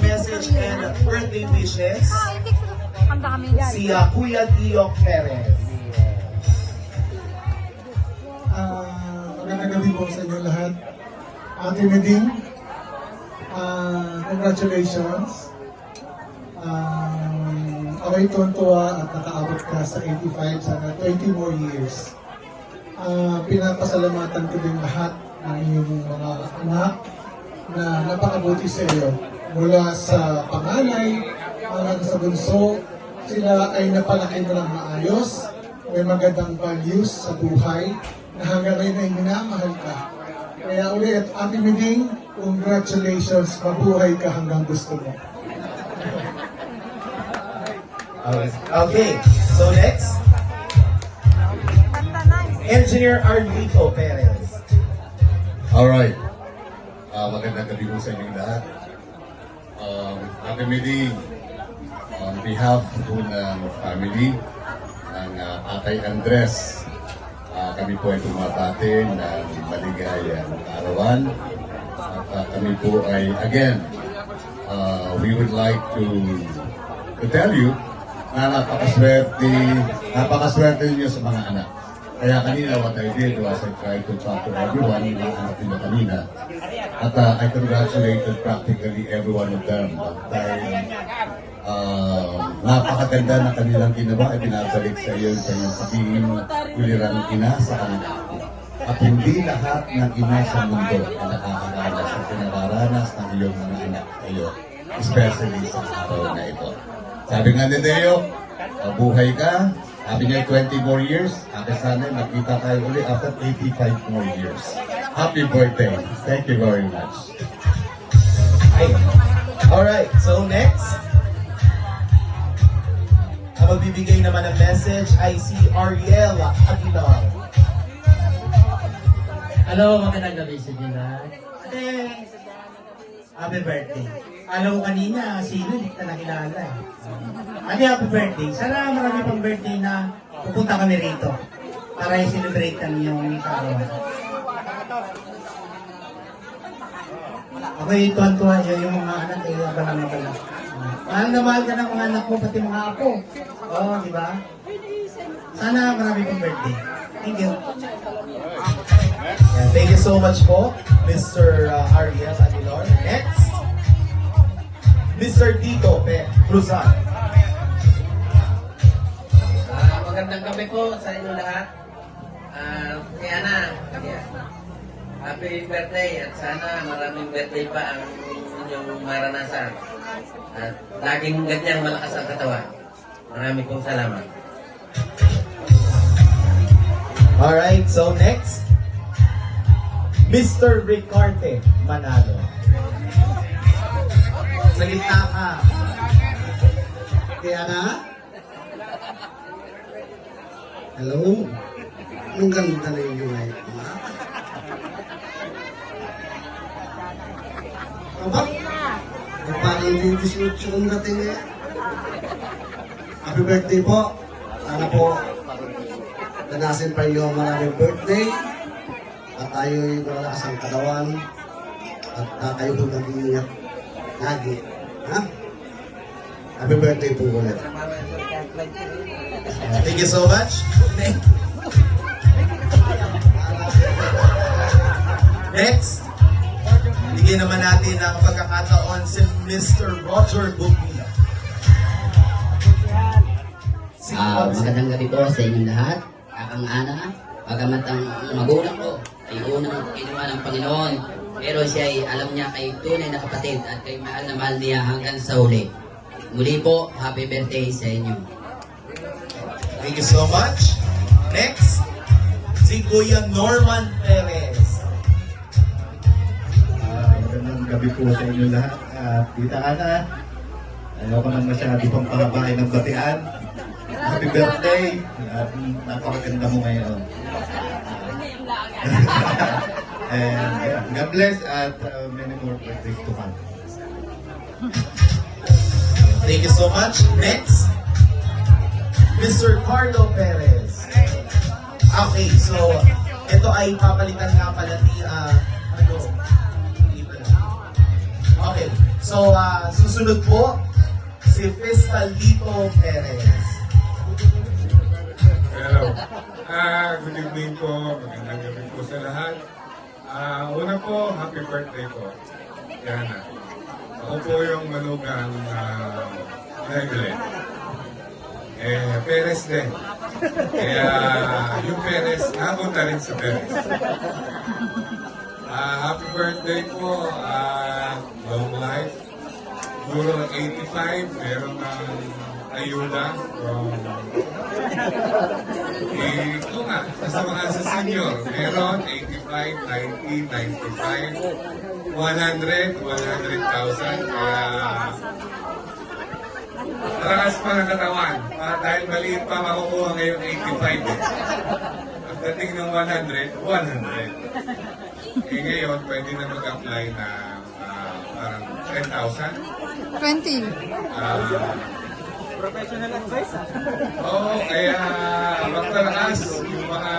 message and birthday wishes. Ang dami. Si Kuya Tio Perez. Magandang gabi po sa inyo lahat. Ate Meding, congratulations. Ako'y tuwan-tuwa at nakaabot ka sa 85, sana 20 more years. Pinapasalamatan ko din lahat ng iyong mga anak na napakabuti sa iyo. Mula sa panganay hanggang sa bunso, sila ay napalaki mo ng maayos, may magandang values sa buhay, na hanggang ngayon ay minamahal ka. Kaya ulit, Ate Meding, congratulations, mabuhay ka hanggang gusto mo. Okay, so next, Engineer Arlito Perez. Alright. Magandang gabi po sa inyong lahat. Ate Meding, on behalf po ng family ng Tatay Andres, kami po ay tumapati ng maligayang arawan. At kami po ay, again, we would like to tell you na napakaswerte niyo sa mga anak. Kaya kanina, what I did was I tried to talk to everyone, yung mga anak nila kanina. At I congratulated practically every one of them. Dahil napakaganda na kanilang ginawa ay binabalik sa iyo sa iyong pagiging ulirang ina sa kanila. At hindi lahat ng ina sa mundo ay nakakaranas at pinararanas ng iyong mga anak kayo, especially sa araw na ito. Sabi nga ni Deo, buhay ka. Sabi niya 20 more years. Sabi sana nakita tayo ulit after 85 more years. Happy birthday. Thank you very much. Alright, so next, ang magbibigay naman ng message ay si Ariel Aguilar. Hello, magandang gabi sa Gina. Ate, happy birthday. Alam ko kanina, sino hindi kita nakilala eh. Ate, happy birthday. Sana marami pang birthday na pupunta kami rito para i-celebrate ang iyong kaarawan. Ako'y tuwan-tuwa yun yung mga anak ay abangan mo pala. Mahal na mahal ka ng mga anak mo, pati mga apo. Oo, di ba? Sana marami pang birthday. Thank you. Yeah, thank you so much po, Mr. Ariel Aguilar. Next, Mr. Tito Cruzan. Magandang gabi po sa inyo lahat. Kaya na, happy birthday at sana maraming birthday pa ang inyong maranasan. At laging ganyang malakas ang katawan. Maraming pong salamat. Alright, so next, Mr. Ricarte Manalo. Sa gitna ka. Kaya na? Hello? Ang ganda na yung light mo, ha? Aba? Parang yung 18 kong dating eh. Happy birthday po. Sana po danasin pa yung maraming birthday. At tayo'y malakas ang katawan. At kayo po mag-iingat lagi. Ha? Happy birthday po ulit. Thank you so much. Next, bigyan naman natin ang pagkakataon si Mr. Roger Bugmila. Magandang gabi po sa inyong lahat. Akang Ana, bagamat ang magulang ko ay unang kinuha ng Panginoon, pero siya ay alam niya kay tunay na kapatid at kay mahal na mahal niya hanggang sa uli. Muli po, happy birthday sa inyo. Thank you so much. Next, si Kuya Norman Perez. Magandang gabi po sa inyo lahat. Tita Ana, ayaw ko nang masyado pang pahabain ng batian. Happy birthday! At napakaganda mo ngayon. And God bless at many more birthdays to come. Thank you so much. Next, Mr. Carlo Perez. Okay, so ito ay papalitan nga pala ni hindi pala. Okay, So, susunod po, si Fiscalito Perez. Hello. Good evening po. Magandang gabi po sa lahat. Una po, happy birthday po. Yana. Ako po yung manugang Glenn. Perez din. Kaya yung Perez, napunta rin sa Perez. Happy birthday po. Long life. Siguro 85, meron ng ayuda from ito nga, sa mga sa senior, meron 85, 90, 95, 100, 100,000. Kaya rakas pa ng katawan. Dahil maliit pa makukuha ngayong 85. Ang dating ng 100, 100. Ngayon, pwede na mag-apply na parang 10,000. 20. Oo, kaya magtalakas yung mga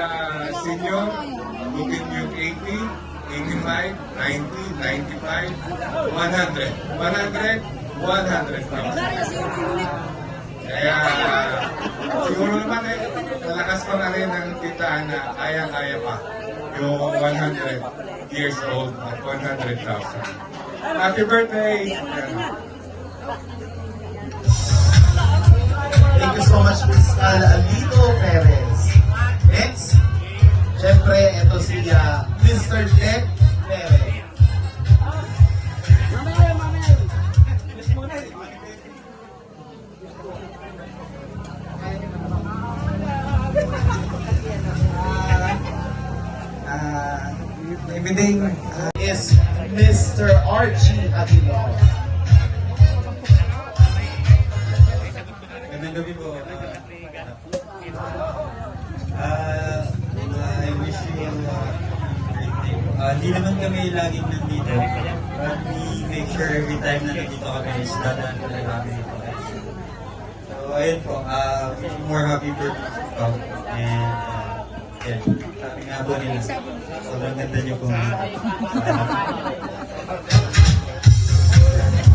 senior, lookin yung 80, 85, 90, 95, 100. 100,000. Kaya siguro naman malakas pa na rin ang kitaan na kaya-kaya pa yung 100 years old at 100,000. Happy birthday! Thank you so much, Fiscalito Perez. Next, syempre, ito si Mr. Jack Perez. Is Mr. Archie Aguilar. Magandang gabi po. I wish you hindi naman kami laging nandito. But we make sure every time na nandito kami is dadaan ko lang kami dito. So, ayun po. More happy birthday po. And, yeah. Sabi nga po nila. Sobrang ganda niyo po.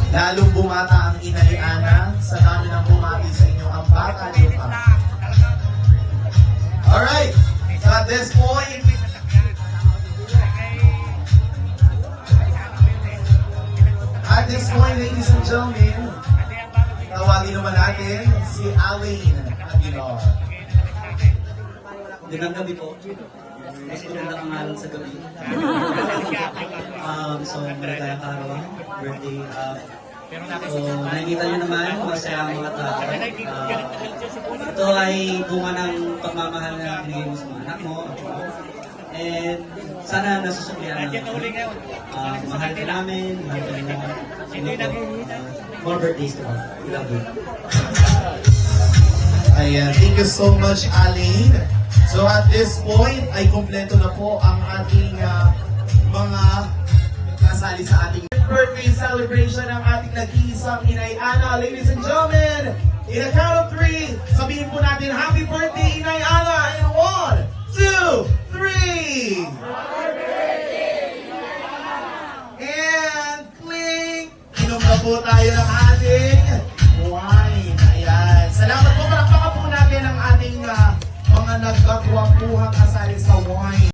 Lalong bumata ang ina ni Ana sa dami ng bumati sa inyo ang bata niyo pa. Alright, so at this point, ladies and gentlemen, tawagin naman natin si Aline Aguilar. Magandang gabi po. Mas maganda ang ngalan sa gabi. So, maligayang araw, birthday. So, nakikita nyo naman, masaya ang mga tao. Ito ay bunga ng pagmamahal na binigay mo sa mga anak mo. And sana nasusuklian namin. Mahal ka namin, mahal ka naman. More birthdays to come. We love you. Ayan, thank you so much, Aline. So at this point, ay kompleto na po ang ating mga nasali sa ating birthday celebration ng ating nag-iisang Inay Ana. Ladies and gentlemen, in a count of 3, sabihin po natin, Happy Birthday, Inay Ana! In 1, 2, 3! And cling! Inom na po tayo ng ating wine. Ayan. Salamat po. Palakpakan po natin ang ating mga nagkakwapuhang kasali sa wine.